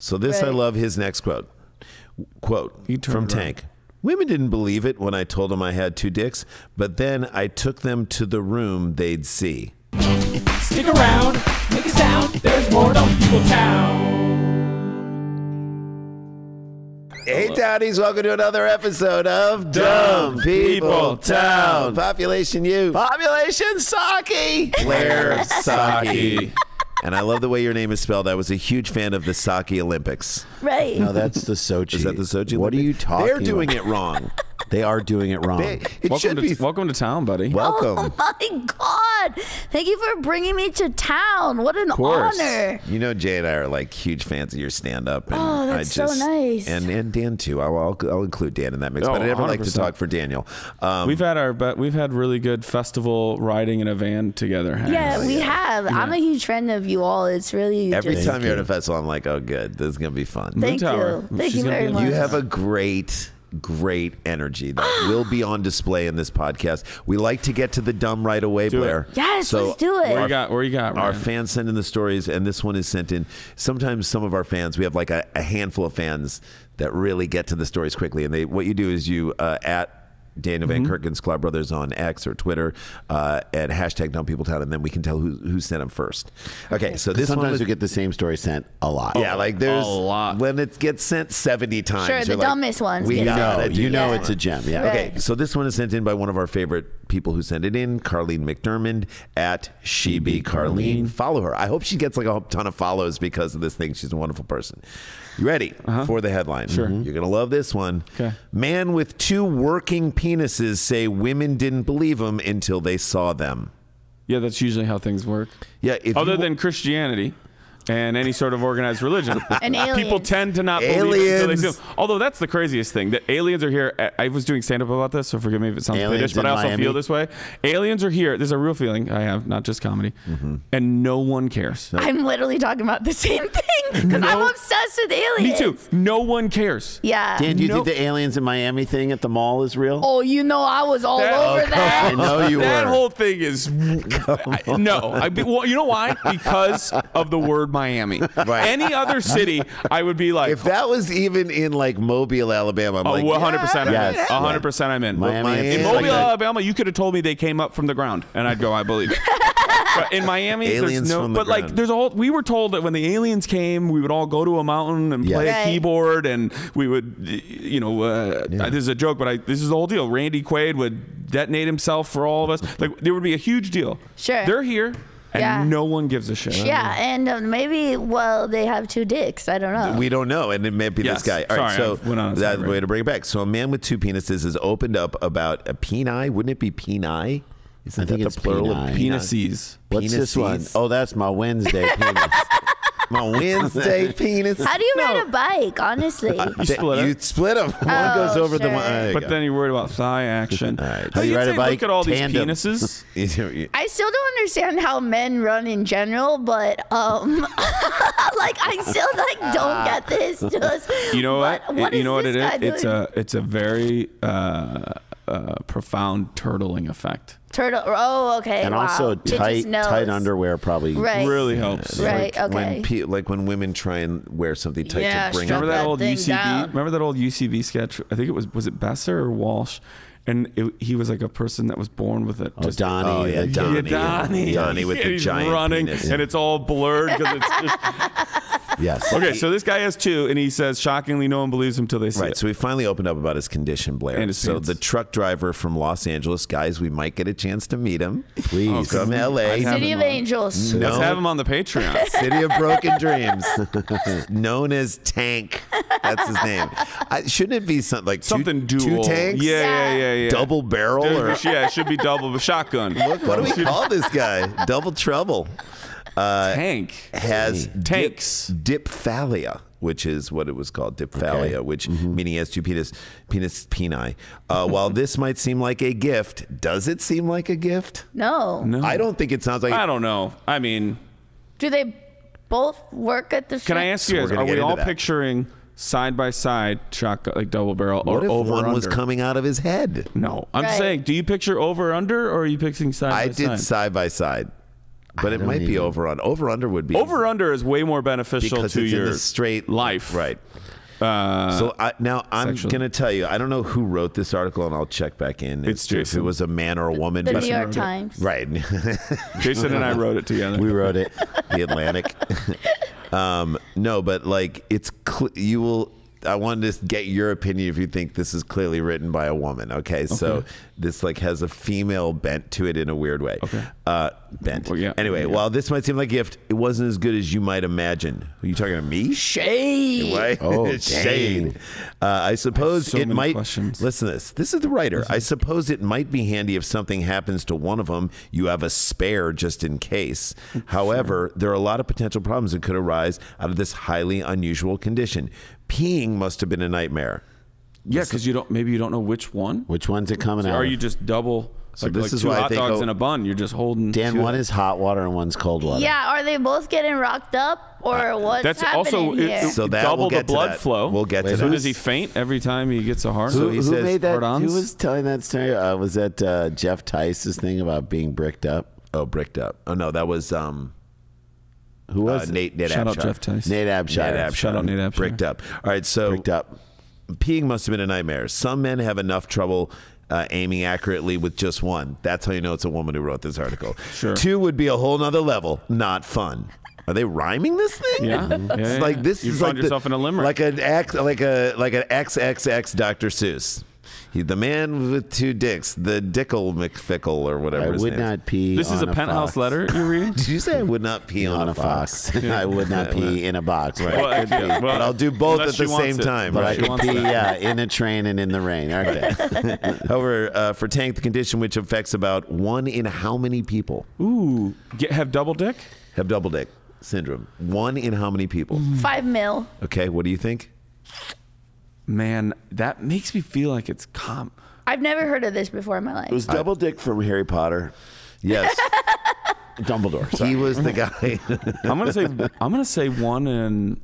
So this, I love his next quote. Quote from Tank. Women didn't believe it when I told them I had 2 dicks, but then I took them to the room they'd see. Stick around, make a sound, there's more Dumb People Town. Hey, Townies, welcome to another episode of Dumb People Town. Population you. Population Socci. Blair Socci. And I love the way your name is spelled. I was a huge fan of the Socci Olympics. Right. No, that's the Sochi. Is that the Sochi Olympics? What are you talking They're doing about? it wrong. They are doing it wrong. Welcome to town, buddy. Welcome. Oh my God! Thank you for bringing me to town. What an honor. You know, Jay and I are like huge fans of your stand-up. And Oh, that's so nice. And Dan too. I'll include Dan in that mix. But I never like to 100%. talk for Daniel. We've had really good festival riding in a van together. Yeah, we have. Yeah. I'm a huge fan of you all. It's really Every just, time you're at a festival, I'm like, oh, good. This is going to be fun. Thank Tower. you. Thank She's you gonna very be- much. You have a great energy that will be on display in this podcast. We like to get to the dumb right away, Blair. Yes, let's do it. Where you got, Our Ryan? fans send in the stories, and this one is sent in. Sometimes some of our fans, we have like a handful of fans that really get to the stories quickly. And what you do is you at Daniel Van Kirk and Sklar Brothers on X or Twitter at hashtag Dumb People Town, and then we can tell who sent them first. Okay, so this Sometimes one we get the same story sent a lot. yeah, like there's a lot. when it gets sent 70 times. Sure, the you're like, dumbest ones We get gotta sent. do You know this it's a one. gem. Yeah. Right. Okay, so this one is sent in by one of our favorite people who sent it in, Carlene McDermott at She Be Carlene. Follow her. I hope she gets like a ton of follows because of this thing. She's a wonderful person. You ready for the headline? Sure. You're going to love this one. Okay. Man with 2 working penises say women didn't believe him until they saw them. Yeah, that's usually how things work. Yeah. If Other you- than Christianity and any sort of organized religion, And aliens. people tend to not believe it until they see them. Although that's the craziest thing, that aliens are here. I was doing stand-up about this, so forgive me if it sounds Aliens British, but in I also Miami. feel this way. Aliens are here. There's a real feeling I have, not just comedy, and no one cares. I'm literally talking about the same thing because I'm obsessed with Me aliens. too. No one cares. Yeah. Dan, do you Nope. think the aliens in Miami thing at the mall is real? Oh, you know I was all over I that. know you That were. whole thing is no. Well, you know why? Because of the word Miami. Right. Any other city, I would be like, if that was even in like Mobile, Alabama, I'm like, 100%. I'm Yes. in. 100%. I'm in. Miami, In it's Mobile, like a- Alabama, you could have told me they came up from the ground, and I'd go, I believe it. But in Miami, Aliens there's no. from the But like, ground. there's a whole. We were told that when the aliens came, we would all go to a mountain and play Right. a keyboard, and we would, this is a joke, but this is the whole deal. Randy Quaid would detonate himself for all of us. Like, there would be a huge deal. Sure. They're here, and Yeah. no one gives a shit. Yeah, and maybe, well, they have 2 dicks. I don't know. We don't know, and it may be Yes. this guy. All right, Sorry, so I went on a that's tirade. the way to bring it back. So a man with 2 penises has opened up about a peni. Wouldn't it be peni? Isn't I think that it's the plural of peni. Penises. What's this one? Penises. Oh, that's my Wednesday penis. My Wednesday penis. How do you ride a bike, honestly? You split it. You split them. One goes over the sure. one. there you But go. then you're worried about thigh action. All right. How you You'd ride a say, bike? Look at all Tandem. these penises. I still don't understand how men run in general, but like I still like don't get this. Just You know what? What You is know what this it is? guy doing? It's a very profound turtling effect. Turtle. Oh, okay. And wow. also It just tight knows. underwear probably. Right. Really helps. Right. When Okay. like when women try and wear something tight Yeah, to bring strap up. Remember that that old thing UCB? down. Remember that old UCB sketch? I think it was it Besser or Walsh? And he was like a person that was born with it. Oh, Donnie. Oh, yeah, the- Donnie. Donnie. Donnie with Yeah, the he's giant running, penis. and it's all blurred because it's just. Yes. Okay, so this guy has 2, and he says, shockingly, no one believes him till they see Right, it. so we finally opened up about his condition, Blair. And his So pants. the truck driver from Los Angeles, guys, we might get a chance to meet him. Please. From L.A. I'd have City him of on. Angels. No. Let's have him on the Patreon. City of Broken Dreams, known as Tank. That's his name. Shouldn't it be something like Something two dual. tanks? Yeah. Double barrel? Or Yeah, it should be double, but shotgun. what do we call this guy? Double trouble. Tank. Has Tanks. diphthalia, which is what it was called, diphthalia, which meaning he has 2 peni. While this might seem like a gift, does it seem like a gift? No. I don't think it sounds like. I don't know. I mean, Do they both work at the? can I ask you we're guys, gonna are get we into all that. picturing side by side shotgun, like double barrel, What or if over one was under? coming out of his head? No, I'm Right. saying, do you picture over or under, or are you picturing side I by did side? side by side. But it might be over under. Over under would be Over under is way more beneficial because to it's your in the straight life. Right. So now I'm sexually. going to tell you, I don't know who wrote this article, and I'll check back in. It's if Jason. it was a man or a woman. The but- New York Times. Right. Jason and I wrote it together. We wrote it. The Atlantic. No, but like you will. I wanted to get your opinion if you think this is clearly written by a woman. Okay, so this like has a female bent to it in a weird way. Okay. Bent. Well, yeah. Anyway, while this might seem like a gift, it wasn't as good as you might imagine. Are you talking to me? Shade. Right? Oh, Shade. I suppose so it many might. questions. Listen to this. This is the writer. I suppose it might be handy if something happens to one of them, you have a spare just in case. However, there are a lot of potential problems that could arise out of this highly unusual condition. Peeing must have been a nightmare. Yeah, because maybe you don't know which one. Which one's it coming out? Or of? you just double. So like, this like is two why I hot think dogs in a bun. You're just holding. Dan, one is hot water and one's cold water. Yeah, are they both getting rocked up or what's That's happening also here? So that double we'll get the to blood that. flow. We'll get to So that. does he faint every time he gets a heart? So Who he says made that? hard-ons? Who was telling that story? Was that Jeff Tice's thing about being bricked up? Oh, bricked up. Oh no, that was Who was it? Nate Shout out Abshire. Jeff Tice. Nate Abshire. Nate Abshire. Shout out Nate Abshire. Bricked up. All right, so Bricked up. peeing must have been a nightmare. Some men have enough trouble aiming accurately with just one. That's how you know it's a woman who wrote this article. Sure. Two would be a whole nother level. Not fun. Are they rhyming this thing? Yeah. It's like this You is found like yourself in a limerick. like an XXX Dr. Seuss. He's the man with two dicks, the Dickle McFickle or whatever. I his would name is. not pee. This is on a penthouse fox. letter you're reading? Did you say I would not pee On a fox. I would not pee in a box. Right. Well, actually, well, But I'll do both unless at the she wants same it. time. But right? I She could wants pee, that. in a train and in the rain. Okay. However, for Tank, the condition which affects about 1 in how many people Ooh. Have double dick? have double dick syndrome? 1 in how many people? 5 mil. Okay, what do you think? Man, that makes me feel like it's I've never heard of this before in my life. It was double dick from Harry Potter. Yes, Dumbledore. he Sorry. was the guy. I'm gonna say 1 in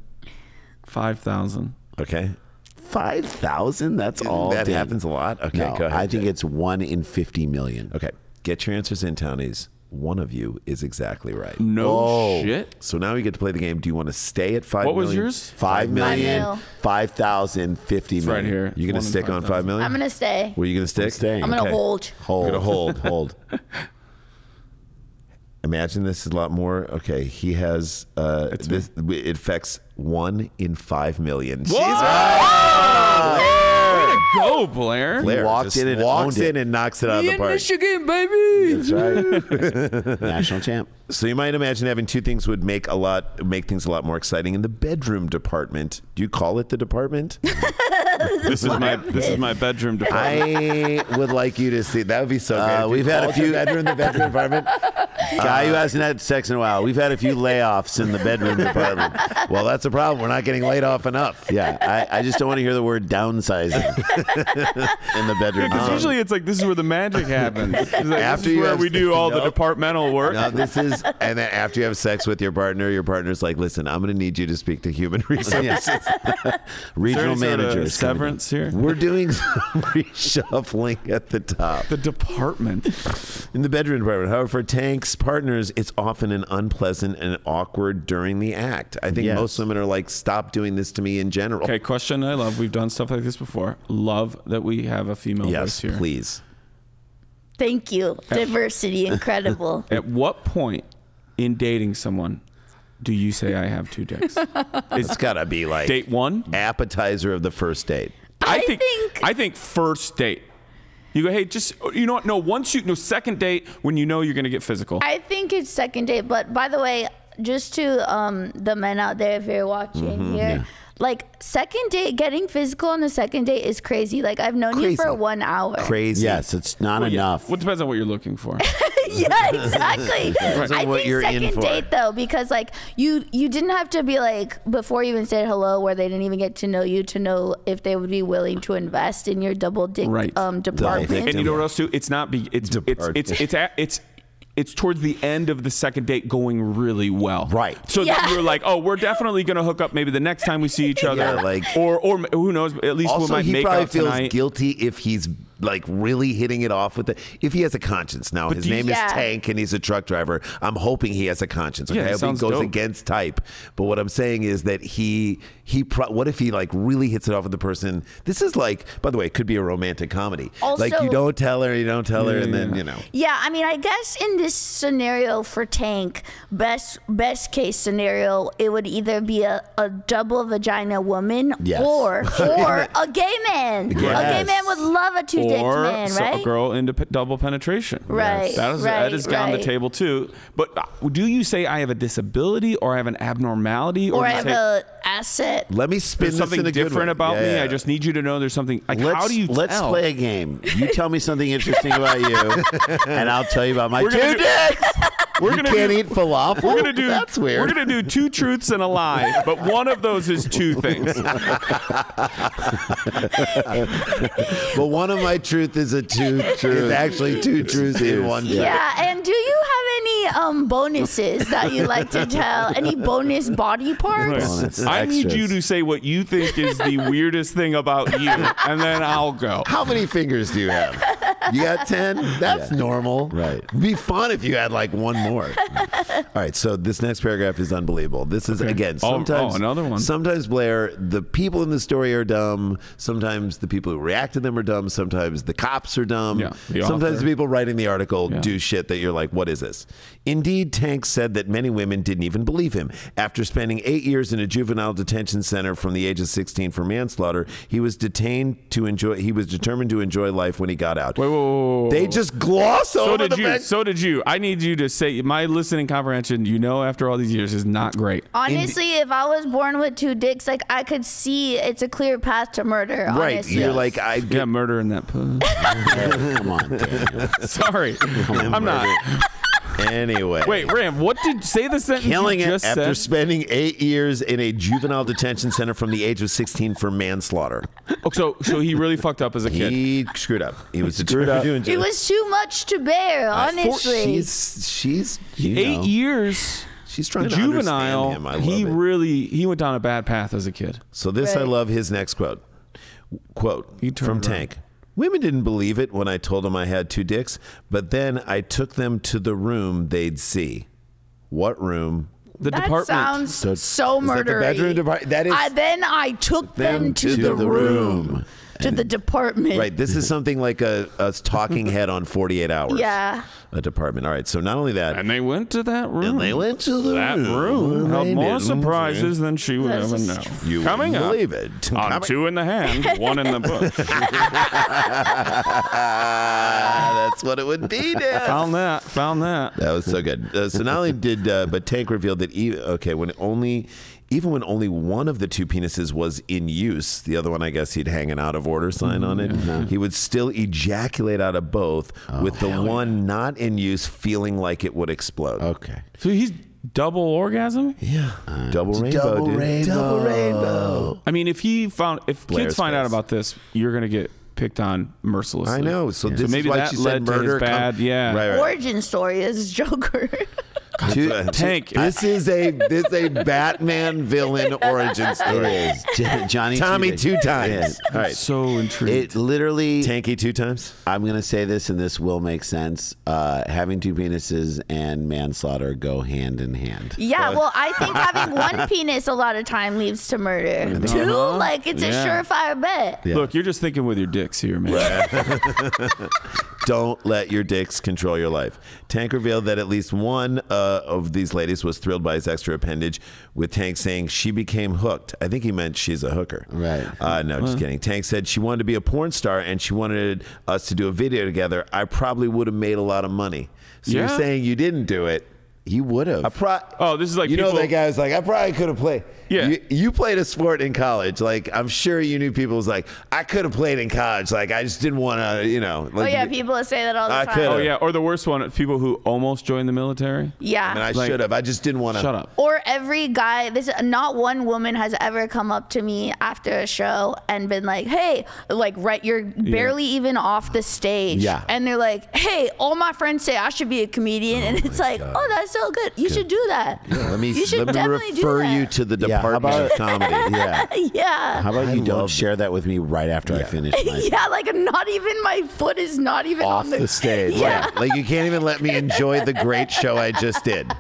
5,000. Okay, 5,000? That's all. that Dan. happens a lot. Okay, No, go ahead. I think it's 1 in 50 million. Okay, get your answers in, townies. One of you is exactly right. No Whoa. shit. So now we get to play the game. Do you want to stay at 5 What was million? yours? 5 million, mil. 5,000, 50 It's million. right here. You gonna 1 in stick on 5 million? I'm going to stay. Were you gonna stick? staying. I'm going to Okay. hold. Hold. You're gonna hold. Hold. Imagine this is a lot more. Okay, he has this. It affects 1 in 5 million. She's right. Way to go, Blair. Blair walked just in and walks owned it. in and knocks it out of the park. Michigan, baby. That's right. National champ. So you might imagine having two things would make things a lot more exciting in the bedroom department. Do you call it the department? This is my bedroom department. I would like you to see. That would be so great. If you we've had a called your few- bedroom the bedroom department. Guy who hasn't had sex in a while. We've had a few layoffs in the bedroom department. Well, that's a problem. We're not getting laid off enough. Yeah, I just don't want to hear the word downsizing in the bedroom. Because usually it's like this is where the magic happens. It's like, After this is you where have- we do all the Nope. departmental work. No, this is, and then after you have sex with your partner's like, listen, I'm going to need you to speak to human resources. Regional Is there any sort of managers. severance here. We're doing some reshuffling at the top. The department. In the bedroom department. However, for Tank's partners, it's often an unpleasant and awkward during the act. I think Yes. most women are like, stop doing this to me in general. Okay, question I love. We've done stuff like this before. Love that we have a female voice Yes, here. please. Thank you. Diversity, incredible. At what point in dating someone do you say I have two dicks? It's got to be like Date one? appetizer of the first date. I think first date. You go, hey, just you know what? No, second date when you know you're gonna get physical. I think it's second date, but by the way, just to the men out there, if you're watching here, like second date, getting physical on the second date is crazy. Like I've known you for Crazy. 1 hour. Crazy. Yes, it's not Well, yeah. enough. Well, it depends on what you're looking for. Yeah, exactly. Depends on I what think you're in second for. date though, because like you didn't have to be like before you even said hello, where they didn't even get to know you to know if they would be willing to invest in your double dick Right. department. And you know what else too? It's not be it's towards the end of the second date going really well. Right. So Yeah. that you're like, oh, we're definitely gonna hook up maybe the next time we see each other. Yeah, like- or who knows? At least we Also, might he make probably out feels tonight. guilty if he's like really hitting it off with if he has a conscience. Now his name is Tank and he's a truck driver. I'm hoping he has a conscience. Okay, I hope he goes against type. But what I'm saying is that what if he like really hits it off with the person? This is like, by the way, it could be a romantic comedy. Also, like you don't tell her, and then you know. Yeah, I mean, I guess in this scenario for Tank, best case scenario, it would either be a double vagina woman or a gay man. Yes. A gay man would love a two-dick man, right? A girl into double penetration. Right. That is on the table too. But do you say I have a disability or I have an abnormality or I have an asset? Let me spin there's this something in a good different way. about me. I just need you to know there's something. Like, how do you Let's tell? play a game. You tell me something interesting about you, and I'll tell you about my two dicks. We're You can't eat falafel? We're gonna do. That's weird. We're gonna do 2 truths and a lie, but one of those is 2 things. But one of my truth is a 2 truth. It's actually 2 truths in one. Yeah, and do you have any bonuses that you like to tell? Any bonus body parts? I need you to say what you think is the weirdest thing about you, and then I'll go. How many fingers do you have? You got 10? That's normal. Right. It'd be fun if you had like one more. All right, so this next paragraph is unbelievable. This is, again, sometimes another one. Sometimes, Blair, the people in the story are dumb. Sometimes the people who react to them are dumb. Sometimes the cops are dumb. Yeah, sometimes the people writing the article do shit that you're like, what is this? Indeed, Tank said that many women didn't even believe him. After spending 8 years in a juvenile detention center from the age of 16 for manslaughter, he was determined to enjoy life when he got out. Whoa. They just gloss over the fact. So did you. I need you to say, my listening comprehension, after all these years, is not great. Honestly, if I was born with 2 dicks, like I could see it's a clear path to murder. Right. Honestly. You're like, I got murder in that puss. Come on, Daniel. Sorry. I'm not. Anyway. Wait, Ram, say the sentence Killing you it just after said. spending 8 years in a juvenile detention center from the age of 16 for manslaughter. Oh, so he really fucked up as a kid. He screwed up. He was determined to enjoy It was too much to bear, honestly. She's 8 years. She's trying to juvenile. understand him. I love it. He went down a bad path as a kid. So this, I love his next quote. From Tank. Women didn't believe it when I told them I had 2 dicks, but then I took them to the room they'd see. What room? The that department. sounds so murdery. The bedroom department. That is. Then I took them to the room. To the department. Right. This is something like a talking head on 48 Hours. Yeah. A department. All right. So not only that. And they went to that room. And they went to the room. Held more surprises than she would ever know. You Coming wouldn't up believe it. on 2 in the hand, 1 in the bush. That's what it would be now. Found that. That was so good. So not only did, but Tank revealed that even when only one of the 2 penises was in use, the other one, I guess he'd hang an out of order sign on it, he would still ejaculate out of both, with the one not in use feeling like it would explode. Okay. So he's double orgasm? Yeah. Double rainbow, dude. Double rainbow. I mean, if kids Blair's find out face. about this, you're going to get picked on mercilessly. I know. So this maybe is why that she led said to his murder. bad. Yeah. Right. Origin story is Joker. Tank. This is a Batman villain origin story. It is. Johnny Tommy 2 It times. is. All right. So intrigued. It literally. Tanky 2 times. I'm going to say this, and this will make sense. Having 2 penises and manslaughter go hand in hand. Yeah, well, I think having 1 penis a lot of time leads to murder. 2, like it's a surefire bet. Yeah. Look, you're just thinking with your dicks here, man. Don't let your dicks control your life. Tank revealed that at least one of these ladies was thrilled by his extra appendage, with Tank saying she became hooked. I think he meant she's a hooker. Right. No, just kidding. Tank said she wanted to be a porn star and she wanted us to do a video together. I probably would have made a lot of money. So you're saying you didn't do it. You would have. This is like people- that guy was like, I probably could have played. Yeah. You played a sport in college. Like, I'm sure you knew people was like, I could have played in college. Like, I just didn't want to, Like, People say that all the I time. could've. Oh, yeah. Or the worst one, people who almost joined the military. Yeah. I mean, I should have. I just didn't want to. Shut up. Or every guy, not one woman has ever come up to me after a show and been like, hey, you're barely even off the stage. Yeah. And they're like, hey, all my friends say I should be a comedian. And it's like, oh, that's so good. You should do that. Let me You should definitely do refer that. you to the department. Yeah, how partner about of comedy. Yeah. Yeah. How about I you don't love share that with me right after I finish mine? Yeah, like not even my foot is not even Off on the stage. Yeah. Right. Like you can't even let me enjoy the great show I just did.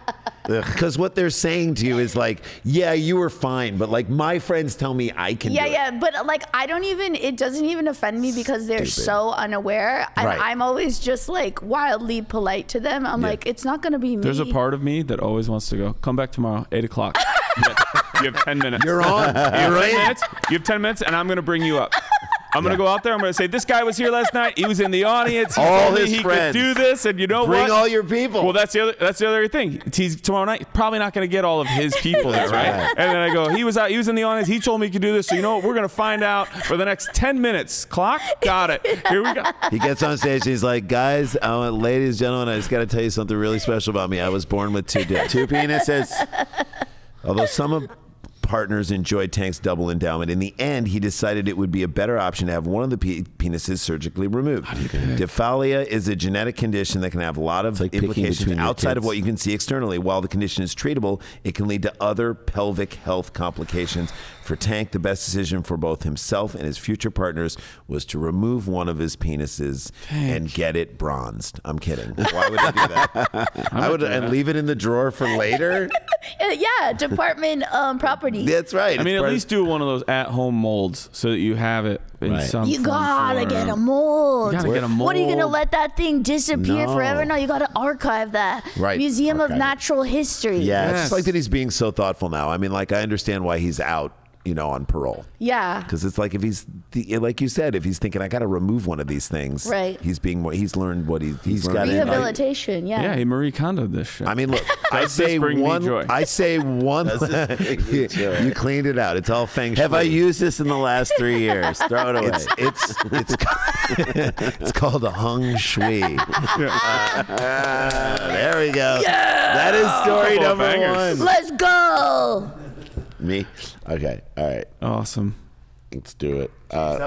Because what they're saying to you is like, yeah, you were fine, but like my friends tell me I can do it. Yeah, but like I don't even, it doesn't even offend me because they're so unaware. And Right. I'm always just like wildly polite to them. I'm like, it's not going to be me. There's a part of me that always wants to go, come back tomorrow, 8 o'clock. You have 10 minutes. You're on. You're in. You have 10 minutes, and I'm going to bring you up. I'm going to go out there. I'm going to say, this guy was here last night. He was in the audience. He All told me his he friends. could do this, and you know what? Bring all your people. Well, that's the other thing. He's tomorrow night probably not going to get all of his people there, right? And then I go, he was in the audience. He told me he could do this. So you know what? We're going to find out for the next 10 minutes. Clock, got it. Here we go. He gets on stage and he's like, guys, ladies and gentlemen, I just got to tell you something really special about me. I was born with 2 dicks. 2 penises. Although some of partners enjoyed Tank's double endowment, in the end, he decided it would be a better option to have one of the penises surgically removed. Diphalia is a genetic condition that can have a lot of like picking implications between your outside of kids. what you can see externally. While the condition is treatable, it can lead to other pelvic health complications. For Tank, the best decision for both himself and his future partners was to remove one of his penises and get it bronzed. I'm kidding. Why would I do that? I would and leave it in the drawer for later. Yeah, department property. That's right. I mean, It's at part of- least do one of those at-home molds so that you have it in Right. some You form gotta form. get a mold. You gotta get a What are you gonna mold. let that thing disappear No. forever? No, you gotta archive that. Right. Museum Archive of it. Natural History. Yes. I just like that he's being so thoughtful now. I mean, like, I understand why he's out, on parole. Yeah. Because it's like if he's, like you said, if he's thinking, I got to remove one of these things. Right. He's learned what he's got learned. it. Rehabilitation. Yeah. Yeah, he Marie Kondo'd this shit. I mean, look, I Does say this bring me one. joy? I say one. You cleaned it out. It's all feng shui. Have I used this in the last 3 years? Throw it away. It's called a hung shui. There we go. That is story Couple of number bangers. one. Let's go. Me? Okay. All right. Awesome. Let's do it.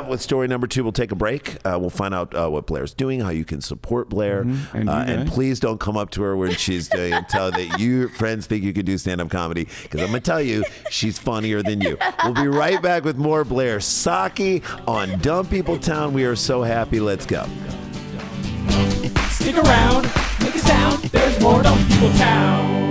With story number 2, we'll take a break. We'll find out what Blair's doing, how you can support Blair. Mm-hmm. And you And guys. please don't come up to her when she's doing and tell her that your friends think you could do stand-up comedy, because I'm going to tell you, she's funnier than you. We'll be right back with more Blair Socci on Dumb People Town. We are so happy. Let's go. Stick around, make a sound. There's more Dumb People Town.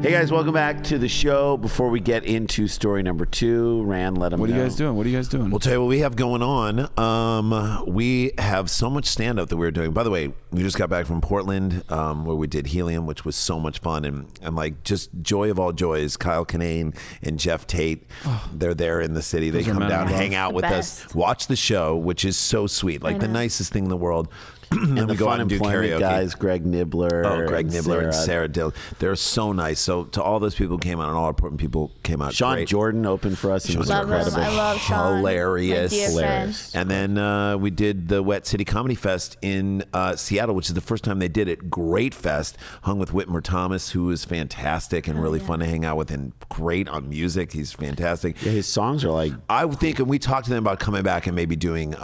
Hey guys, welcome back to the show. Before we get into story number 2, Rand, let them What are know. you guys doing? What are you guys doing? We'll tell you what we have going on. We have so much stand-up that we're doing. By the way, we just got back from Portland, where we did Helium, which was so much fun. And like, just joy of all joys, Kyle Kinane and Jeff Tate, they're there in the city. They Those are come men down, I love. hang out with us, Best. watch the show, which is so sweet. Like the nicest thing in the world. And then the we go out fun and do employment karaoke. guys, Greg Nibbler. Oh, Greg Nibbler and Sarah Dill. They're so nice. So to all those people who came out, and all our important people came out. Sean great. Jordan opened for us. And was Love him. incredible. I love Sean. Hilarious. My dear Hilarious. friend. And then we did the Wet City Comedy Fest in Seattle, which is the first time they did it. Great fest. Hung with Whitmer Thomas, who is fantastic and really fun to hang out with, and great on music. He's fantastic. Yeah, his songs are like, I would think, and we talked to them about coming back and maybe doing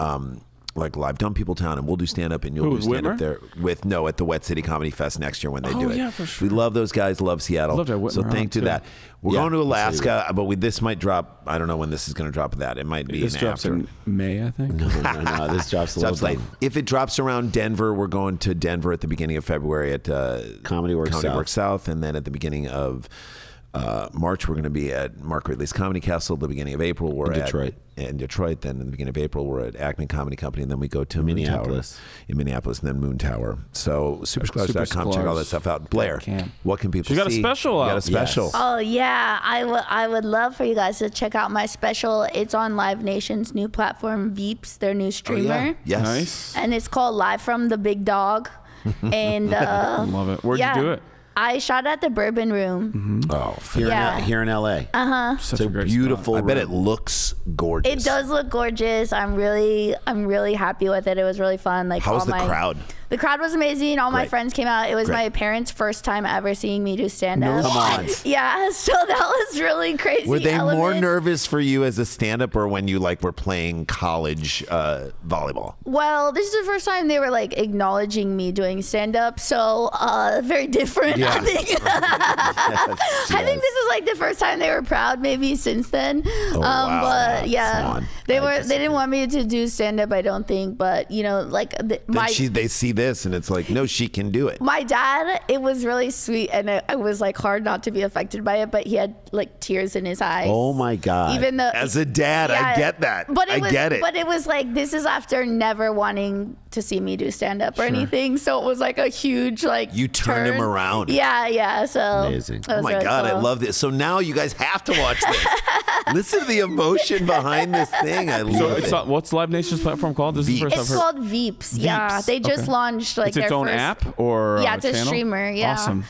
like live Dumb People Town, and we'll do stand up, and you'll Who, do stand up Whitmer? there at the Wet City Comedy Fest next year when they do it. yeah, for sure. We love those guys. Love Seattle. Love to have Whitmer so on, thank to too. that. We're Yeah, going to let's see Alaska, but this might drop. I don't know when this is going to drop. That it might be This in drops after. in May, I think. no, this drops a Drops little late. If it drops around Denver, we're going to Denver at the beginning of February at Comedy Works South. South, and then at the beginning of March, we're going to be at Mark Ridley's Comedy Castle. At the beginning of April, we're In at Detroit. In Detroit. Then in the beginning of April, we're at Acme Comedy Company, and then we go to Minneapolis. Moon Tower, in Minneapolis, and then Moon Tower. So supersklars.com, check all that stuff out. Blair, Camp. what can people You got a see? special You got out. a special. Yes. Oh yeah, I would love for you guys to check out my special. It's on Live Nation's new platform, Veeps, their new streamer, Oh, yeah. Yes. Nice. and it's called Live from the Big Dog. And Love it. Where'd you do it? I shot at the Bourbon Room. Oh, Here, Yeah. here in LA. Such It's a a great beautiful I bet room. it looks gorgeous. It does look gorgeous. I'm really happy with it. It was really fun. Like How was all the my crowd? The crowd was amazing. All my Great. friends came out. It was Great. my parents' first time ever seeing me do stand-up. Come on. Yeah, so that was really crazy. Were they more element. nervous for you as a stand-up or when you like were playing college volleyball? Well, this is the first time they were like acknowledging me doing stand-up, so very different. Yeah. I think. I think this is like the first time they were proud. Maybe since then. wow. But yeah, Come on. they didn't want me to do stand-up. I don't think, but you know, like They see this and it's like, no, she can do it. My dad, it was really sweet, and it was like hard not to be affected by it, but he had like tears in his eyes. Oh my God. Even though As a dad, I get that. But I get it. But it was like, this is after never wanting to see me do stand up or anything. So it was like a huge like You turned him around. Yeah. So Amazing. that was Oh my really God, I cool. love this. So now you guys have to watch this. Listen to the emotion behind this thing. I So love it's it. not, what's Live Nation's platform called? This is the first It's I've heard. called Veeps. Yeah, Veeps. they just Okay. launched like It's its their own first, app or Yeah, it's a channel? streamer. Yeah. Awesome.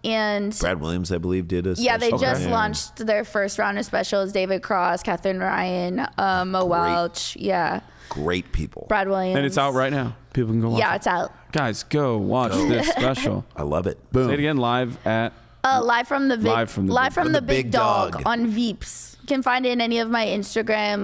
And Brad Williams, I believe, did a yeah, they special. just Yeah. launched their first round of specials. David Cross, Catherine Ryan, Mo Welch, yeah, Great people. Brad Williams. And it's out right now. People can go watch Yeah, it. it's out. Guys, go watch this special. I love it. Say it again, live at... Live from the Live from the big dog on Veeps. You can find it in any of my Instagram,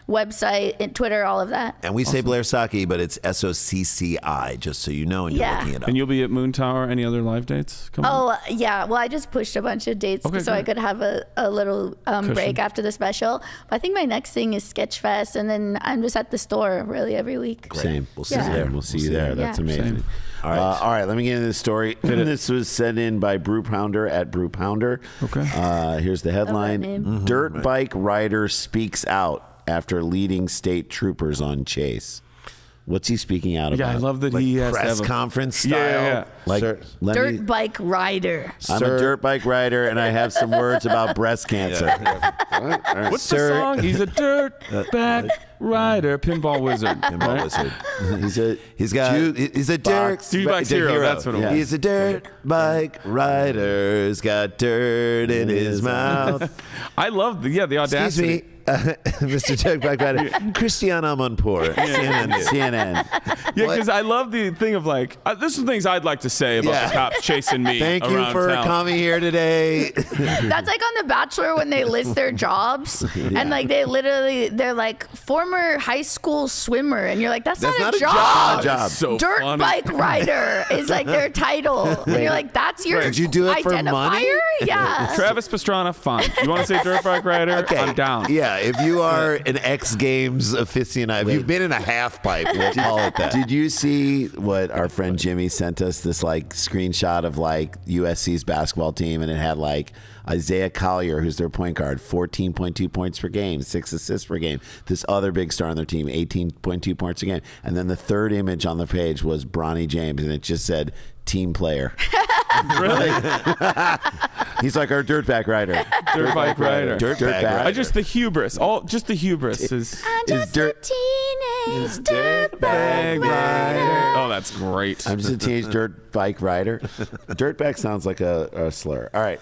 website, and Twitter, all of that. And we say Blair Socci, but it's SOCCI, just so you know, and you're Yeah. looking it up. And you'll be at Moon Tower. Any other live dates? Come on. Oh yeah, well I just pushed a bunch of dates Okay, so I great. could have a little break after the special. But I think my next thing is Sketchfest, and then I'm just at the store really every week. Same. We'll see see you you there. there. We'll see you there. That's Yeah. amazing. Same. All right. Let me get into this story. This was sent in by Brew Pounder at Brew Pounder. Okay. Here's the headline: name. Dirt bike rider speaks out after leading state troopers on chase. What's he speaking out Yeah, about? I love that Like he has to press have a... conference style. Yeah. Like, Sir, let Dirt me, bike rider. I'm a dirt bike rider, and I have some words about breast cancer. What's Sir- the song? He's a dirt back rider, pinball wizard. Pinball right? wizard. he's He's a dirt Jukebox hero, that's what it was. He's a dirt bike rider. He's got dirt in his mouth. I love the Excuse audacity. me, Mr. Dirt bike rider. Cristiano Monpour. CNN. Yeah, because I love the thing of like, there's some things I'd like to say about Yeah. the cops chasing me. Thank you around for town. coming here today. That's like on The Bachelor when they list their jobs, and like they're like former high school swimmer, and you're like, that's not a job. job. So Dirt funny. bike rider is like their title, and you're like, that's your Did you do it for identifier? money? Yeah. Travis Pastrana, fine. You want to say dirt bike rider? Okay. I'm down. Yeah, if you are an X Games aficionado, if you've been in a half pipe, we'll call it that. Did you see what our friend Jimmy sent us? This like screenshot of like USC's basketball team, and it had like Isaiah Collier, who's their point guard, 14.2 points per game, 6 assists per game. This other big star on their team, 18.2 points a game. And then the third image on the page was Bronny James, and it just said team player. Really? He's like our dirtbag rider. Dirt bike rider. Dirtbag rider. I just the hubris. Just the hubris is I'm just dirt- a teenage bag dirtbag rider. Oh, that's great. I'm just a teenage dirt bike rider. Dirtbag sounds like a slur. All right.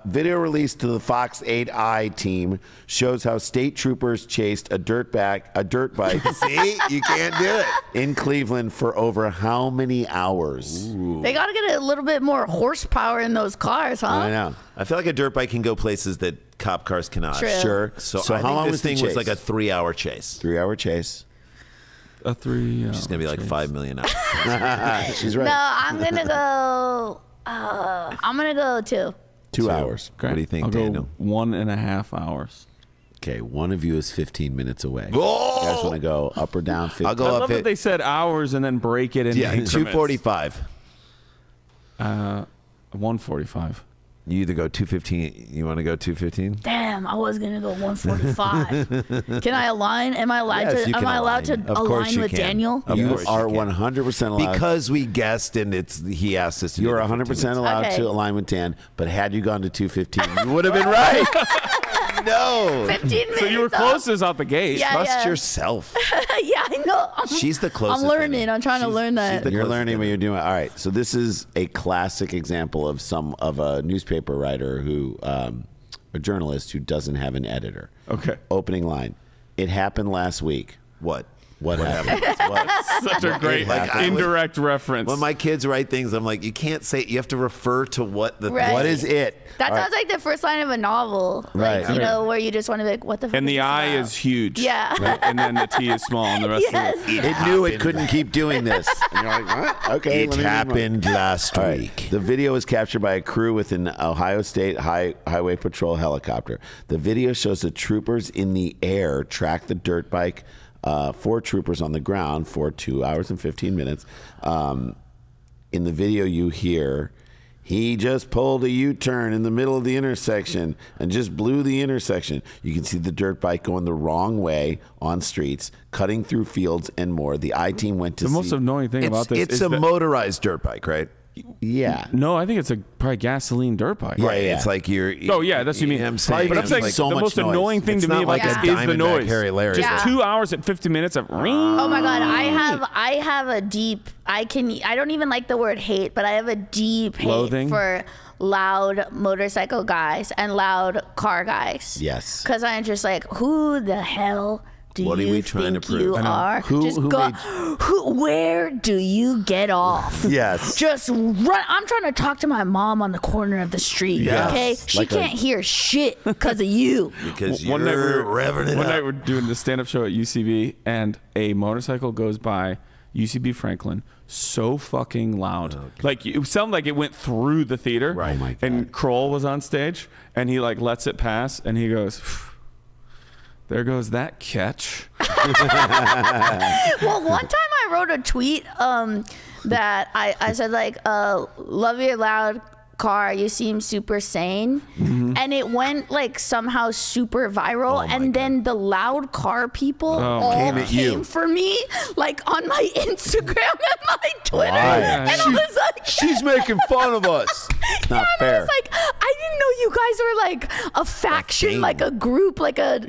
Video released to the Fox 8i team shows how state troopers chased a dirt bike See, you can't do it. in Cleveland for over how many hours? They gotta get a little bit more horsepower in those cars, huh? I know. I feel like a dirt bike can go places that cop cars cannot. True. Sure. So, So I how think long this was the thing was chase? like a 3-hour chase. 3-hour chase. A 3. It's gonna be like 5 million hours. She's right. No, I'm gonna go. I'm gonna go 2. 2 hours. Great. What do you think, I'll Daniel? go 1.5 hours. Okay, one of you is 15 minutes away. Oh! You guys want to go up or down? 15? I'll go I up love that they said hours and then break it into increments. 245. 145. You either go 215. You want to go 215? Damn, I was gonna go 145. Can I align? Am I allowed Yes, to? you Am can I allowed to align. Of course align you with can. Daniel? Of You course are can. 100% allowed. Because we guessed and he asked us to You do are the 100% allowed Okay. to align with Dan, but had you gone to 215, you would have been right. No. 15 minutes. So you were off. closest out the gate. Yeah. Trust yourself. Yeah, I know. She's the closest. I'm learning. I'm trying to learn that. You're learning what you're doing. All right. So this is a classic example of a newspaper writer who, a journalist who doesn't have an editor. Okay. Opening line. It happened last week. What? What happens? Such a great indirect reference. When my kids write things, I'm like, you can't say. You have to refer to what the. Right. What is it? That sounds like the first line of a novel. Right. Like, you know, where you just want to be like, what the fuck And the I about? is huge. Yeah. Right? And then the T is small, and the rest Yes. of it. It knew it couldn't keep doing this. And you're like, what? Okay. It let me read more. happened last All right. week. The video was captured by a crew with an Ohio State Highway Patrol helicopter. The video shows the troopers in the air track the dirt bike. 4 troopers on the ground for 2 hours and 15 minutes. In the video, you hear, he just pulled a U-turn in the middle of the intersection and just blew the intersection. You can see the dirt bike going the wrong way on streets, cutting through fields and more. The I-team went to The most annoying thing about this It's is a that, motorized dirt bike, right? Yeah. No, I think it's probably gasoline dirt bike. Yeah, Right. yeah. It's like you're. Oh yeah, that's what you mean. I'm saying, But I'm saying so the much most noise. annoying thing It's to me not about like this a is the Diamondback noise. Harry Larry. Just Yeah. 2 hours and 50 minutes of ring. Oh my God, I have a deep, I don't even like the word hate, but I have a deep hate Loathing? for loud motorcycle guys and loud car guys. Yes. Because I'm just like, who the hell do What are you we trying to think prove? you I know. are? Who go, made- where do you get off? Yes. Just run. I'm trying to talk to my mom on the corner of the street. Yes. Okay, she Like a- can't hear shit because of you. Because One night you're revving it one up. night we're doing the stand-up show at UCB, and a motorcycle goes by UCB Franklin so fucking loud. Like it sounded like it went through the theater. Right. Oh my God. And Kroll was on stage, and he like lets it pass, and he goes, "There goes that catch." Well, one time I wrote a tweet that I said like, love your loud car, you seem super sane. And it went like somehow super viral. And then the loud car people all Came at you. came for me like on my Instagram and my Twitter. Why? And I was like, She's making fun of us. It's not and I fair. was like, I didn't know you guys were like a faction, like a group, like a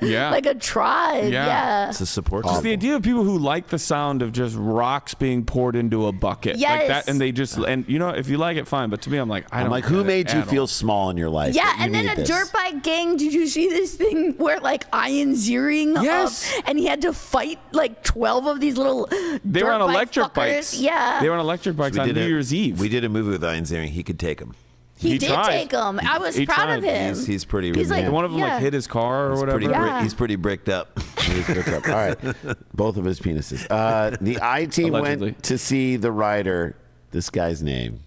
tribe. Yeah. Yeah. It's a support Just group. the idea of people who like the sound of just rocks being poured into a bucket like Yes. that, and they just and you know if you like it, fine. But to me, I'm like, I don't. I'm like, who get it made you at feel all. small in your life? Yeah, that you and then needed a this? dirt bike gang. Did you see this thing where like Ian Ziering? Yes. And he had to fight like 12 of these little. They were on electric fuckers. bikes. Yeah. They were on electric bikes on New Year's Eve. We did a movie with Ian Ziering. He could take him. He did tried. take them. I was He proud of tried. him. He's pretty. He's like, One of them yeah. like hit his car or He's whatever. pretty. Yeah. He's pretty bricked up. All right. Both of his penises. The I team Allegedly. went to see the rider. This guy's name.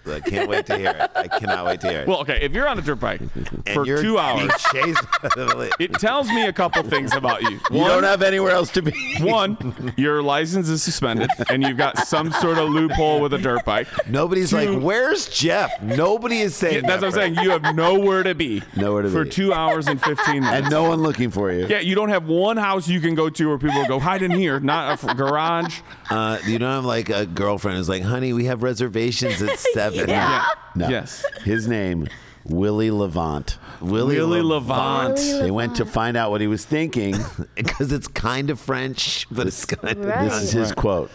I can't wait to hear it. I cannot wait to hear it. Well, okay, if you're on a dirt bike And for you're 2 hours, being chased by the- it tells me a couple things about you. You don't have anywhere else to be. One, your license is suspended, and you've got some sort of loophole with a dirt bike. Nobody's like, "Where's Jeff?" Nobody is saying. That's what I'm that, saying. You have nowhere to be. Nowhere to for be. 2 hours and 15 minutes. And no one looking for you. Yeah, you don't have one house you can go to where people go hide in here, not a garage. You don't have like a girlfriend who's like, "Honey, we have reservations at 7. Yeah. No. Yes. His name, Willie Levant. Willie Levant. They went to find out what he was thinking. Because it's kind of French, but it's kind of. Right. This is his quote.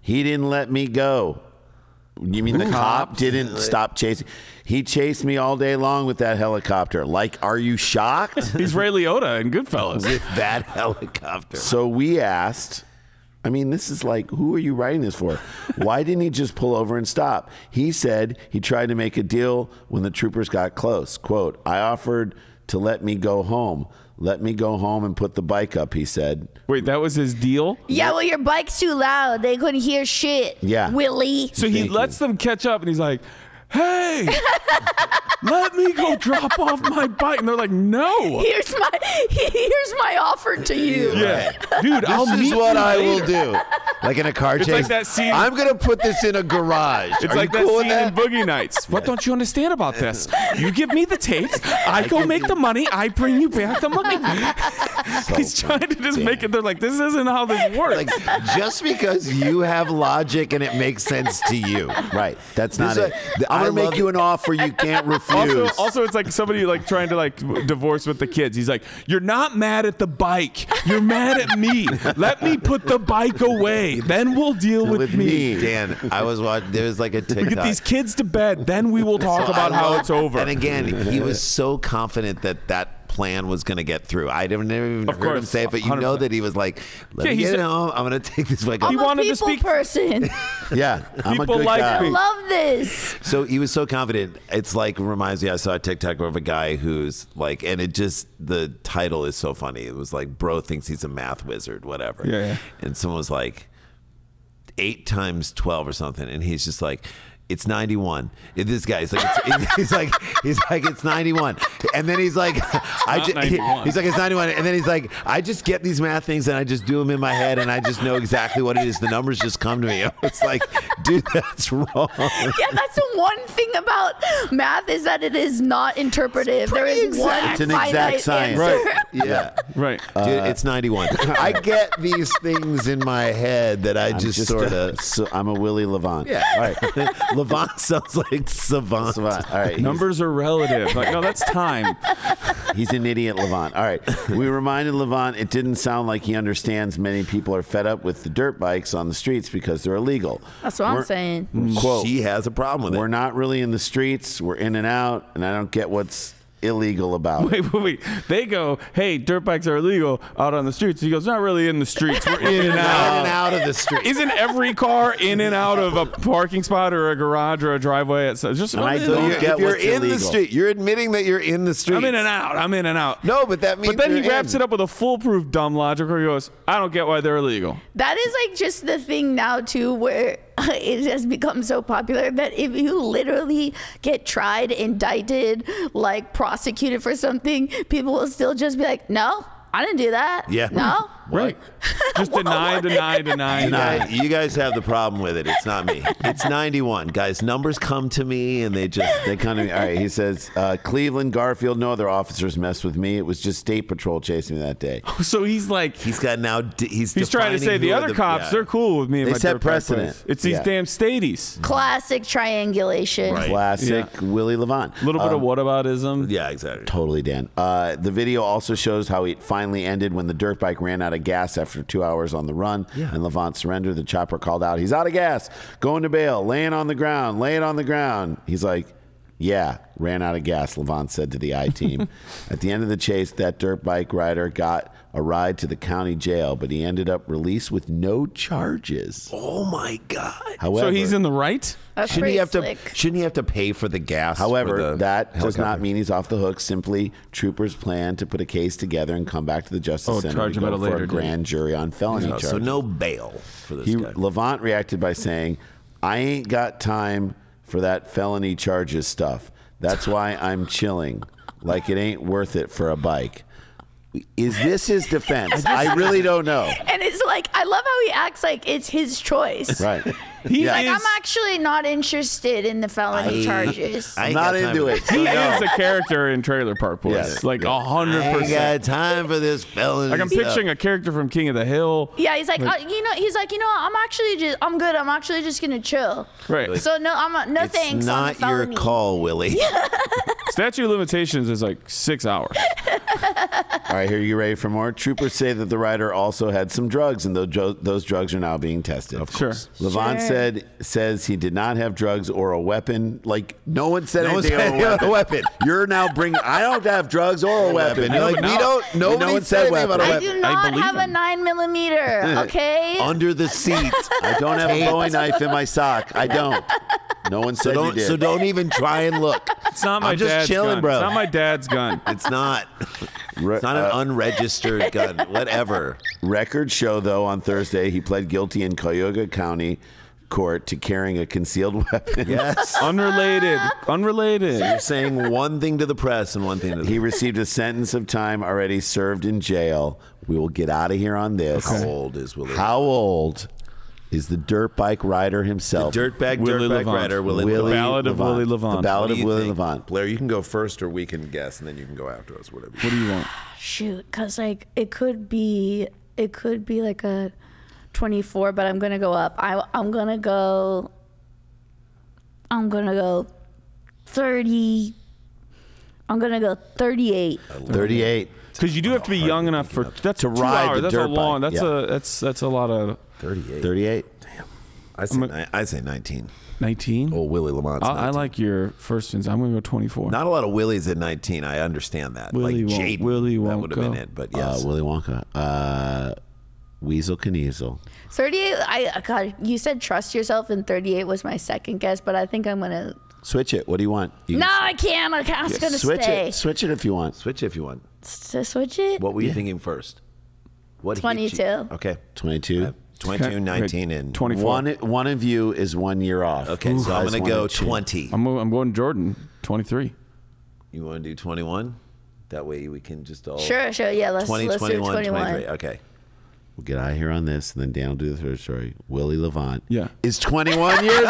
He didn't let me go. You mean the cop didn't stop chasing? He chased me all day long with that helicopter. Like, are you shocked? He's Ray Liotta in Goodfellas. With that helicopter. So we asked, I mean, this is like, who are you writing this for? Why didn't he just pull over and stop? He said he tried to make a deal when the troopers got close. Quote, I offered to let me go home. Let me go home and put the bike up, he said. Wait, that was his deal? Yeah, well, your bike's too loud. They couldn't hear shit. Yeah. Willie. So he lets them catch up, and he's like, hey, let me go drop off my bike. And they're like, no. Here's my offer to you. Yeah. Dude, I'll This meet is what you I will later. do. Like in a car It's chase. like that scene- I'm going to put this in a garage. It's Are like you that cool with scene in Boogie Nights. What don't you understand about this? You give me the tapes, I go make the money, I bring you back the money. He's trying to just make it. They're like, this isn't how this works. Like, just because you have logic and it makes sense to you. Right. That's not This it. is I'm I going to make love- you an offer you can't refuse. Also, it's like somebody like trying to like divorce with the kids. He's like, you're not mad at the bike. You're mad at me. Let me put the bike away. Then we'll deal with me. Dan, I was watching. There was like a TikTok. We get these kids to bed. Then we will talk So about I how love- it's over. And again, he was so confident that that plan was going to get through. I never even heard him say it, but you 100%. know that he was like, let me get home. I'm going to take this way. I'm wanted a to people speak- person. Yeah, I'm a People good like guy. me. I love this. So he was so confident. It's like, reminds me, I saw a TikTok of a guy who's like, and it just, the title is so funny. It was like, bro thinks he's a math wizard, whatever. Yeah. And someone was like, 8 times 12 or something. And he's just like, it's 91. This guy's like, he's like, it's 91. And then he's like, he's like, it's 91. And then he's like, I just get these math things and I just do them in my head and I just know exactly what it is. The numbers just come to me. It's like, dude, that's wrong. Yeah, that's the one thing about math is that it is not interpretive. There is one It's an finite exact science. answer. Right. Yeah. Right. Dude, it's 91. I get these things in my head that I just sort of. So I'm a Willie Levant. Yeah. All right. Levant sounds like savant. All right. Numbers are relative. Like, no, that's time. He's an idiot, Levant. All right. We reminded Levant it didn't sound like he understands many people are fed up with the dirt bikes on the streets because they're illegal. That's what I'm saying. Quote, She has a problem with we're it. not really in the streets. We're in and out, and I don't get what's illegal about it. Wait. They go, hey, dirt bikes are illegal out on the streets. He goes, not really in the streets. We're in and out. of the street. Isn't every car in and out of a parking spot or a garage or a driveway? It's just And I don't If get you're what's in the illegal. street, you're admitting that you're in the street. I'm in and out. No, but that means. But then he you're wraps in. it up with a foolproof dumb logic where he goes, I don't get why they're illegal. That is like just the thing now too, where it has become so popular that if you literally get tried, indicted, like prosecuted for something, people will still just be like, no, I didn't do that. Yeah. No. Right. Just deny. Yeah, you guys have the problem with it. It's not me. It's 91. Guys, numbers come to me and they Come to me. All right. He says, Cleveland, Garfield, no other officers messed with me. It was just State Patrol chasing me that day. So he's like, He's got now. He's trying to defining say the who are other cops, yeah. they're cool with me and They my set dirt bike precedent. place. It's these Yeah. damn stadies. Classic triangulation. Right. Classic Willie Levant. A little bit of whataboutism. Yeah, exactly. Totally, Dan. The video also shows how it finally ended when the dirt bike ran out of gas after 2 hours on the run. Yeah. And Levant surrendered. The chopper called out, he's out of gas. Going to bail. Laying on the ground. Lay it on the ground. He's like, yeah, ran out of gas, Levant said to the I-Team. At the end of the chase, that dirt bike rider got a ride to the county jail, but he ended up released with no charges. Oh my God. However, So he's in the right? That's Shouldn't pretty he have slick. to? Shouldn't he have to pay for the gas? However, for the that does helicopter? not mean he's off the hook. Simply, troopers plan to put a case together and come back to the Justice Center charge to him go at a for later a date. grand jury on felony charges. So no bail for this guy. Levant reacted by saying, I ain't got time for that felony charges stuff. That's why I'm chilling. Like it ain't worth it for a bike. Is this his defense? I really don't know. And it's like, I love how he acts like it's his choice. Right. He Like, is, I'm actually not interested in the felony charges. I ain't Not got time into for it. this. he No. is a character in Trailer Park Boys. Yes. Like I ain't 100%. got time for this felony. Like I'm stuff. picturing a character from King of the Hill. Yeah, he's like, I'm good. I'm actually just gonna chill. Right. So no It's thanks. on the not your felony. call, Willie. Statute of limitations is like 6 hours. All right, here you ready for more? Troopers say that the rider also had some drugs, and those drugs are now being tested. Sure. Levant Sure. says he did not have drugs or a weapon. Like no one said No one anything said about a weapon. You're now bringing. I don't have drugs or a weapon. You're like, but we now- don't. Nobody no one said said anything about a weapon. I weapon. do not believe have a him. 9mm. Okay. Under the seat. I don't have a Tape. Bowie knife in my sock. I don't. No one said you did. So don't even try and look. It's not my I'm just dad's chilling, gun. bro. It's not my dad's gun. It's not. It's not an unregistered gun. Whatever. Records show, though, on Thursday he pled guilty in Cuyahoga County Court to carrying a concealed weapon. Yes. Unrelated. You're saying one thing to the press and one thing to the. He received a sentence of time already served in jail. We will get out of here on this. How old is Willie? How old is the dirt bike rider himself? Dirtbag Willie dirtbag Levant. rider Willie. Willie Levant. Ballad of Willie Levant. The Ballad What do of you Willie think? Levant. Blair, you can go first, or we can guess, and then you can go after us. Whatever. What do you want? Shoot, cause like it could be like a 24, but I'm gonna go up. I'm gonna go 30. I'm gonna go 38. 38. Because you do have to be young enough for that's To 2 ride hours. the That's dirt a long. bike, That's yeah. that's a lot of. 38. 38. I say 19. 19. Oh, Willie Lamont's 19. I like your first ones. I'm going to go 24. Not a lot of Willies at 19. I understand that. Willy like won't- Jaden, Willy that won't would have go. been it. But yes, Willy Wonka. Weasel Kniezel. 38. God, you said trust yourself, and 38 was my second guess, but I think I'm gonna. Switch it. What do you want? You No, can I can't. I'm just gonna switch stay. it. Switch it if you want. switch if you want. Switch it. What were you thinking first? What 22. Okay. 22. 22, Okay. 19, and 24. One of you is 1 year off. Okay, so I'm Guys going to go wanted to- 20. I'm going Jordan. 23. You want to do 21? That way we can just all... Sure. Yeah, let's 20, do 21, 21. 23. Okay. We'll get out of here on this, and then Dan will do the third story. Willie Levant Yeah. is 21 years old.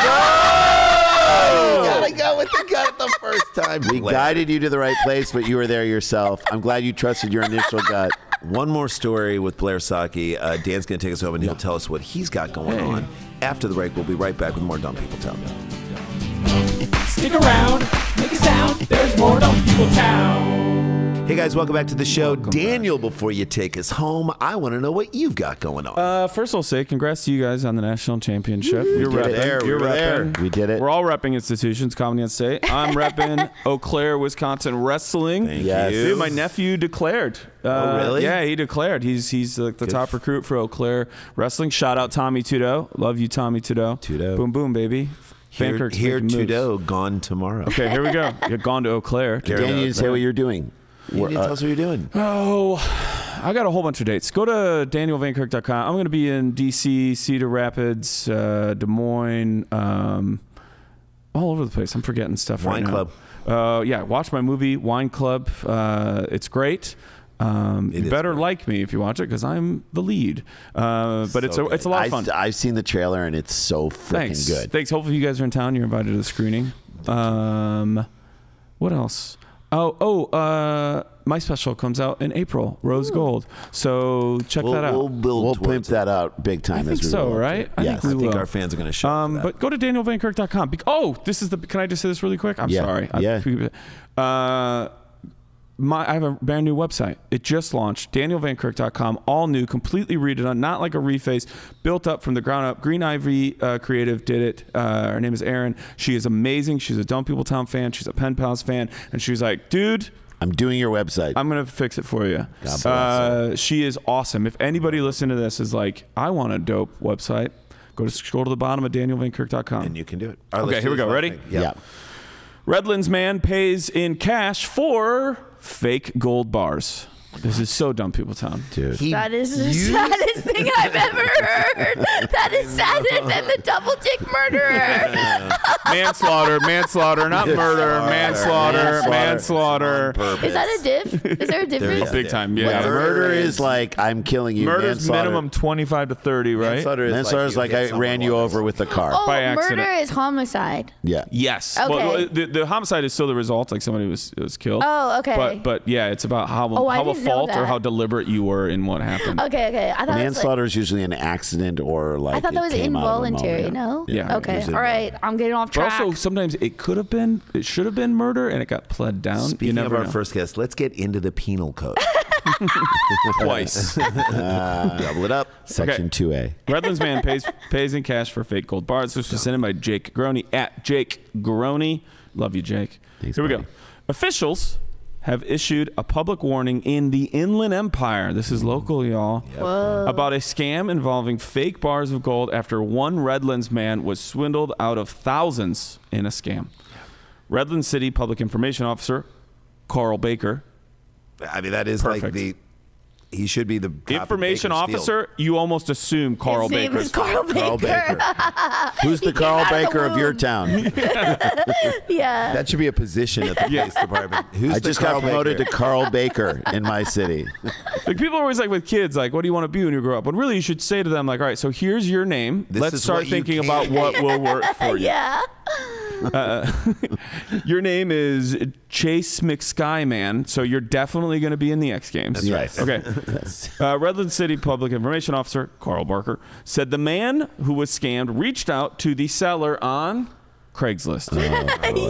Gotta go with the gut the first time. We guided you to the right place, but you were there yourself. I'm glad you trusted your initial gut. One more story with Blair Socci. Dan's going to take us home, and he'll tell us what he's got going on. After the break, we'll be right back with more Dumb People Town. Stick around, make a sound. There's more Dumb People Town. Hey guys, welcome back to the show. Daniel, before you take us home, I want to know what you've got going on. First, I'll say congrats to you guys on the national championship. You're did it. repping. We You're were there. repping. We did it. We're all repping institutions, Comedy on State. I'm repping Eau Claire, Wisconsin wrestling. Thank Yes. you. Dude, my nephew declared. Oh, really? Yeah, he declared. He's like the top recruit for Eau Claire wrestling. Shout out Tommy Tudo. Love you, Tommy Tudo. Tudo. Boom, boom, baby. Here Vancouver's making moves. Trudeau, gone tomorrow. Okay, here we go. You've gone to Eau Claire. Dan, you didn't say what you're doing. You need to tell us what you're doing. Oh, I got a whole bunch of dates. Go to danielvankirk.com. I'm going to be in D.C., Cedar Rapids, Des Moines, all over the place. I'm forgetting stuff right Wine now. Club. Yeah, watch my movie, Wine Club. It's great. You is better great. like me if you watch it because I'm the lead. But it's So a lot of fun. I've seen the trailer, and it's so freaking good. Thanks. Hopefully you guys are in town. You're invited to the screening. What else? My special comes out in April, Rose Gold. So check that out. We'll build We'll towards pimp it. that out big time. I think as we so, roll up to right? it. I Yes. think I we think will. our fans are going to show up for that. But go to danielvankirk.com. Can I just say this really quick? I'm Yeah. sorry. Yeah. I have a brand new website. It just launched. danielvankirk.com. All new, completely redone, not like a reface, built up from the ground up. Green Ivy Creative did it. Her name is Erin. She is amazing. She's a Dumb People Town fan. She's a Pen Pals fan. And she's like, dude, I'm doing your website. I'm going to fix it for you. God bless She is awesome. If anybody listening to this is like, I want a dope website, scroll to the bottom of danielvankirk.com. And you can do it. Okay, here we go. Ready? yeah. Redlands man pays in cash for fake gold bars. This is so Dumb People Town. Dude. That is the saddest thing I've ever heard. That is sadder than the double dick murderer. Manslaughter, not murder. Manslaughter. Is that a diff? Is there a difference? Big time, yeah. Murder is like I'm killing you. Murder's Manslaughter- minimum 25 to 30, right? Manslaughter is like I ran you over with the car. Oh, By accident. murder is homicide. Yeah. Yes. Okay. Well, the homicide is still the result, like somebody was killed. Oh, okay. But yeah, it's about how I a didn't know fault or that. how deliberate you were in what happened. Okay. I thought Manslaughter is usually an accident or like I thought that it was came out of a involuntary. moment. No. Yeah, Okay. usually All right. I'm getting off But track. also, sometimes it should have been murder, and it got pled down. Speaking you never of our know. first guest, let's get into the penal code. Twice. Double it up. Section 2A. Redlands man pays in cash for fake gold bars. This was sent in by Jake Garoni at Jake Garoni. Love you, Jake. Thanks, Here we go. buddy. Officials have issued a public warning in the Inland Empire. This is local, y'all. About a scam involving fake bars of gold after one Redlands man was swindled out of thousands in a scam. Redlands City Public Information Officer Carl Baker. I mean, that is Perfect. like he should be the cop in Information Bakersfield. officer, you almost assume Carl His name Baker. is Carl Baker. Carl Baker. Who's the Carl out of the Baker of your womb. town? Yeah. That should be a position at the police department. Who's I the just Carl got promoted Baker? to Carl Baker in my city. Like people are always like with kids, like, what do you want to be when you grow up? When really you should say to them, like, all right, so here's your name. This Let's is start what you thinking can about do." what will work for you. Yeah. Your name is Chase McSkyman, so you're definitely going to be in the X Games. That's right. Okay. Redlands City Public Information Officer Carl Barker said the man who was scammed reached out to the seller on Craigslist.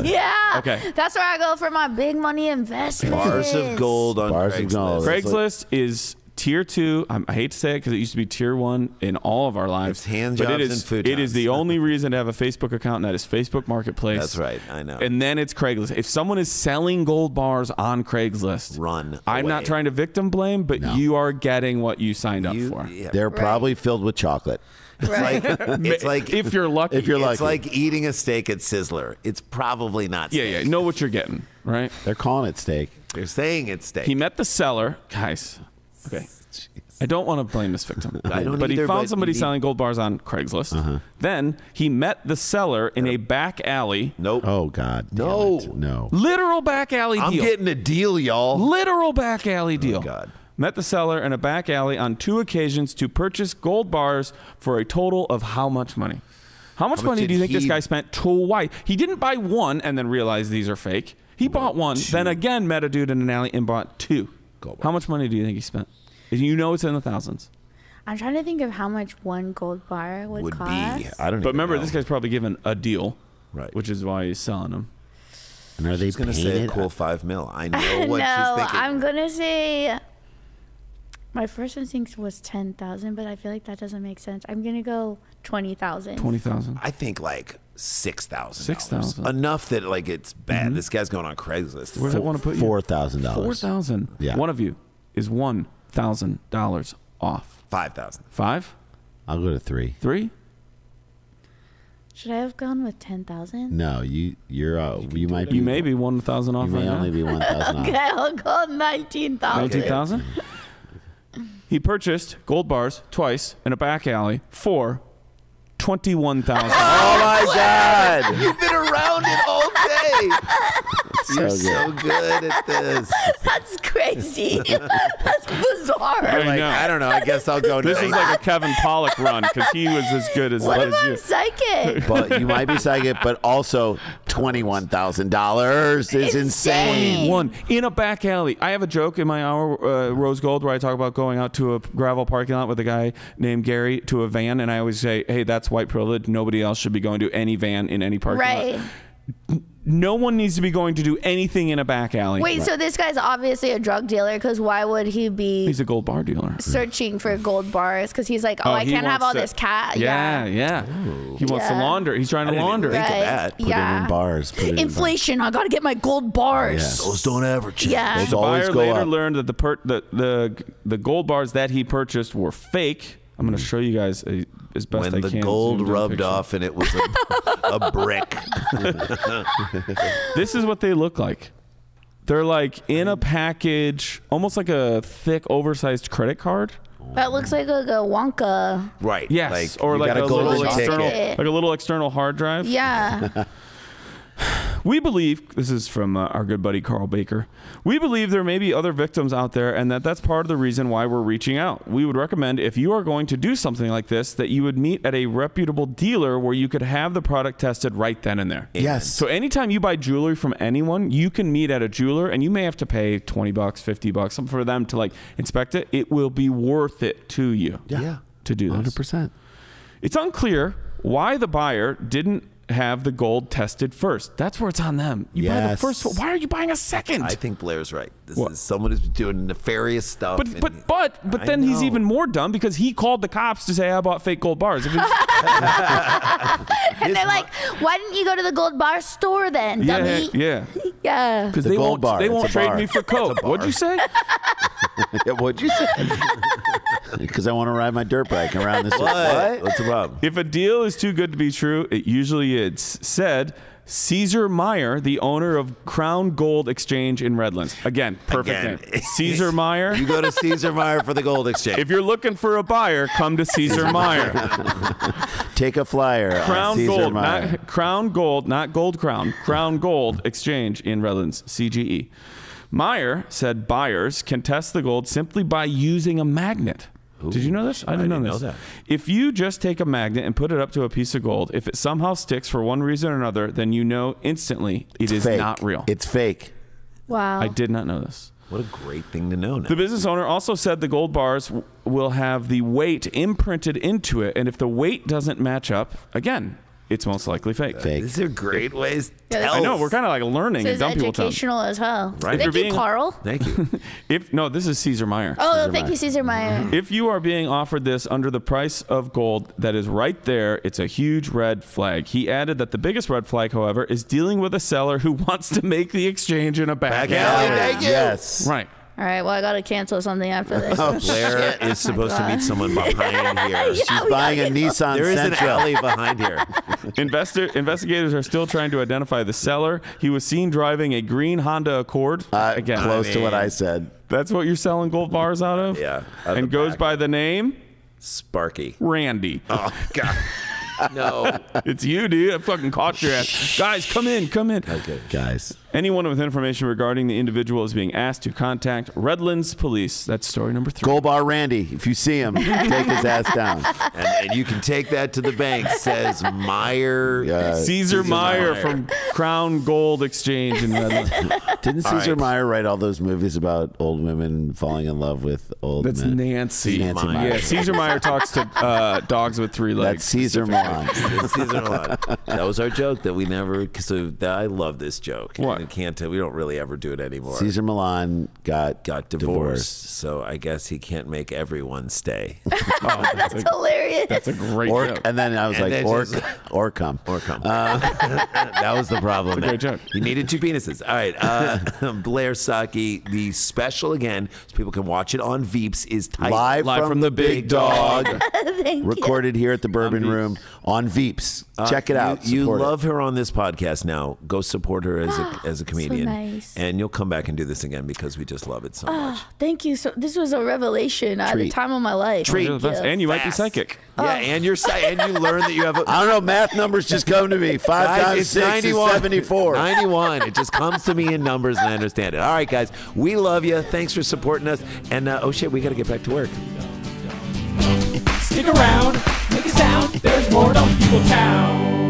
Yeah. Okay. That's where I go for my big money investment. Bars of gold on Bars of Craigslist. gold. Craigslist is tier 2. I hate to say it because it used to be tier 1 in all of our lives. It's hand jobs and food It is jobs. the only reason to have a Facebook account, and that is Facebook Marketplace. That's right. I know. And then it's Craigslist. If someone is selling gold bars on Craigslist, run. I'm not trying to victim blame, but you are getting what you signed up for. Yeah. They're probably filled with chocolate. It's like If you're lucky. It's like eating a steak at Sizzler. It's probably not steak. Yeah. Know what you're getting, right? They're calling it steak. They're saying it's steak. He met the seller. Guys, okay. I don't want to blame this victim. I don't but either, he found but somebody you need- selling gold bars on Craigslist. Then he met the seller in a back alley. Nope. Oh, God. Damn No. it. No. Literal back alley I'm deal. getting a deal, y'all. Literal back alley deal. God. Met the seller in a back alley on 2 occasions to purchase gold bars for a total of how much money? How much money did do you think this he- guy spent twice? He didn't buy one and then realize these are fake. He bought one, then again met a dude in an alley and bought 2. How much money do you think he spent? You know it's in the thousands. I'm trying to think of how much one gold bar would cost. I don't. But even remember, know. this guy's probably given a deal, Right. which is why he's selling them. And are they He's gonna say a painted? cool $5 million. I know what No, she's thinking. I'm gonna say. My first instinct was 10,000, but I feel like that doesn't make sense. I'm gonna go 20,000. 20,000. I think like $6,000. $6,000. Enough that like it's bad. This guy's going on Craigslist. Where do I want to put you? $4,000. 4,000. Yeah. One of you is $1,000 off. 5,000. 5? I'll go to 3. 3? Should I have gone with 10,000? No, you might be. You may be 1,000 off You may right only now. be 1,000 off. Okay, I'll go 19,000. 19,000? He purchased gold bars twice in a back alley for 21,000. Oh my God! You've been around it all day. You're So so good at this. That's crazy. That's bizarre. I Like, know. I don't know. I guess I'll go. This is like a Kevin Pollock run because he was as good as What as if I'm you. psychic? But you might be psychic, but also $21,000 is insane. One in a back alley. I have a joke in my hour, Rose Gold, where I talk about going out to a gravel parking lot with a guy named Gary to a van, and I always say, "Hey, that's white privilege. Nobody else should be going to any van in any parking Right. lot. No one needs to be going to do anything in a back alley." Wait, so this guy's obviously a drug dealer because why would he be He's a gold bar dealer. searching for gold bars? Because he's like, oh, I he can't have wants all to- this cat. Yeah. He wants to Yeah. launder. He's trying to I didn't even launder. think of Right. that. Put it in bars. Put it in bars. Inflation. I gotta get my gold bars. Yeah. Those don't ever change. Yeah. Those The always buyer go later up. learned that the gold bars that he purchased were fake. I'm going to show you guys as best When I the can. gold zoomed in rubbed picture. off and it was a brick. This is what they look like. They're like in a package, almost like a thick, oversized credit card. That looks like a Wonka. Right. Yes, or you like got a little golden external, ticket. like a little external hard drive. Yeah. We believe, this is from our good buddy Carl Baker, we believe there may be other victims out there and that's part of the reason why we're reaching out. We would recommend if you are going to do something like this that you would meet at a reputable dealer where you could have the product tested right then and there. Yes. So anytime you buy jewelry from anyone, you can meet at a jeweler and you may have to pay $20, $50, something for them to like inspect it. It will be worth it to you Yeah. to do this. 100%. It's unclear why the buyer didn't have the gold tested first. That's where it's on them. You buy the Yes. first one. Why are you buying a second? I think Blair's right. This What? is someone who's doing nefarious stuff. But I then he's know. even more dumb because he called the cops to say I bought fake gold bars. If he's- And they're like, why didn't you go to the gold bar store then, dummy? yeah. Yeah. Because The they gold won't. bar, They it's won't a trade bar. me for coke. What'd you say? Yeah, what'd you say? Because I want to ride my dirt bike around this. What? What's the problem? If a deal is too good to be true, it usually is. Said Caesar Meyer, the owner of Crown Gold Exchange in Redlands. Again, perfect name. Caesar Meyer. You go to Caesar Meyer for the gold exchange. If you're looking for a buyer, come to Caesar Meyer. Take a flyer. on Crown Caesar Gold, Meyer. not Crown Gold, not Gold Crown. Crown Gold Exchange in Redlands, CGE. Meyer said buyers can test the gold simply by using a magnet. Did you know this? I didn't know this. If you just take a magnet and put it up to a piece of gold, if it somehow sticks for one reason or another, then you know instantly it is Fake. not real. It's fake. Wow. I did not know this. What a great thing to know now. The business owner also said the gold bars will have the weight imprinted into it, and if the weight doesn't match up, again, it's most likely fake. These are great ways. Yeah, I know, we're kind of like learning This in Dumb is People Town. educational as hell. Right. Thank you, Carl. Thank you. No, this is Caesar Meyer. Oh, thank you, Caesar Meyer. If you are being offered this under the price of gold that is right there, it's a huge red flag. He added that the biggest red flag, however, is dealing with a seller who wants to make the exchange in a back alley. Thank you. Yes. Right. All right, well, I got to cancel something after this. Blair is supposed to meet someone behind here. She's buying a Nissan There is an Sentra. alley behind here. Investigators are still trying to identify the seller. He was seen driving a green Honda Accord. Again, Close to what I said. that's what you're selling gold bars out of? Yeah, out And the goes back. by the name Sparky. Randy. Oh, God. No. It's you, dude. I fucking caught your ass. Guys, come in. Okay. Guys. Anyone with information regarding the individual is being asked to contact Redlands Police. That's story number 3. Gold Bar Randy. If you see him, take his ass down. And you can take that to the bank, says Meyer. Caesar Meyer from Crown Gold Exchange in Redlands. Didn't Caesar right. Meyer write all those movies about old women falling in love with old That's men? Nancy. Nancy Meyer. Yeah, Caesar Meyer talks to dogs with 3 legs. That's Caesar Milan. Caesar Milan. That was our joke that we never. So I love this joke. What? We can't. We don't really ever do it anymore. Caesar Milan got divorced, so I guess he can't make everyone stay. That's hilarious. That's a great Or, joke. and then I was And like, then or come. Or come. That was the problem. That's a great joke. He needed 2 penises. All right. Blair Socci, the special again, so people can watch it on Veeps, is tight. Live from the Big Dog. Thank you. Recorded here at the Bourbon Room on Veeps. Check it out. You Support it. love her on this podcast now. Go support her as a comedian. nice. And you'll come back and do this again because we just love it so much. Thank you. So this was a revelation at the Treat. time of my life. Treat. You're the best. And you might be Fast. psychic. Yeah, and you learn that you have a I don't know. Math numbers just come to me. 5 Guys, times it's 6 91. is 74. 91. It just comes to me in numbers and I understand it. All right, guys. We love you. Thanks for supporting us. And oh shit, we got to get back to work. Stick around, make a sound. There's more Dumb People Town.